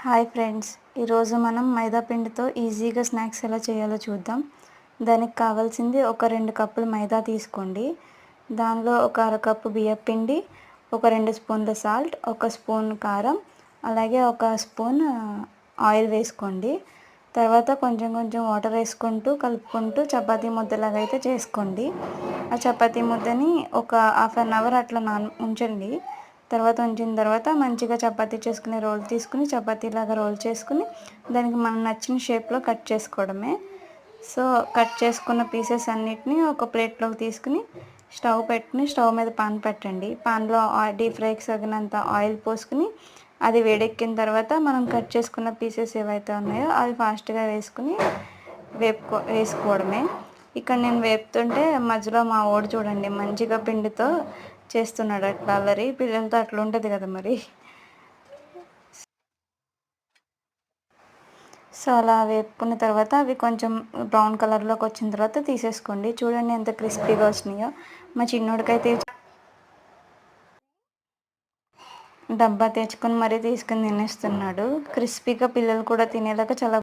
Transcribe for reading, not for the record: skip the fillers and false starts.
Hi friends, ఈరోజు మనం మైదా పిండితో ఈజీగా స్నాక్స్ ఎలా చేయాలో చూద్దాం. దానికి కావాల్సింది ఒక 2 కప్పులు మైదా తీసుకోండి. దానిలో ఒక అరకప్పు బియ్యపిండి, ఒక 2 స్పూన్ల సాల్ట్, ఒక స్పూన్ కారం, అలాగే ఒక స్పూన్ ఆయిల్ వేసుకోండి. తర్వాత కొంచెం కొంచెం వాటర్ వేసుకుంటూ కలుపుకుంటూ చపాతీ ముద్దలాగా అయితే చేసుకోండి. ఆ చపాతీ ముద్దని ఒక హాఫ్ అన్ అవర్ అట్లా ఉంచండి. ఉంచిన తర్వాత మంచిగా చపాతీ చేసుకునే రోల్ తీసుకుని చపాతీలాగా రోల్ చేసుకుని దానికి మనం నచ్చిన షేప్లో కట్ చేసుకోవడమే. సో కట్ చేసుకున్న పీసెస్ అన్నిటిని ఒక ప్లేట్లోకి తీసుకుని స్టవ్ మీద పాన్ పెట్టండి. పాన్లో డీప్ ఫ్రైకి తగినంత ఆయిల్ పోసుకుని అది వేడెక్కిన తర్వాత మనం కట్ చేసుకున్న పీసెస్ ఏవైతే ఉన్నాయో అవి ఫాస్ట్గా వేసుకుని వేసుకోవడమే. ఇక్కడ నేను వేపుతుంటే మధ్యలో మా ఓడి చూడండి మంచిగా పిండితో చేస్తున్నాడు. అట్లా అల్లరి పిల్లలతో అట్లా ఉంటుంది కదా మరి. సో అలా వేపుకున్న తర్వాత అవి కొంచెం బ్రౌన్ కలర్లోకి వచ్చిన తర్వాత తీసేసుకోండి. చూడండి ఎంత క్రిస్పీగా వచ్చినాయో. మా చిన్నోడికైతే డబ్బా తెచ్చుకొని మరీ తీసుకుని తినేస్తున్నాడు. క్రిస్పీగా పిల్లలు కూడా తినేలాగా చాలా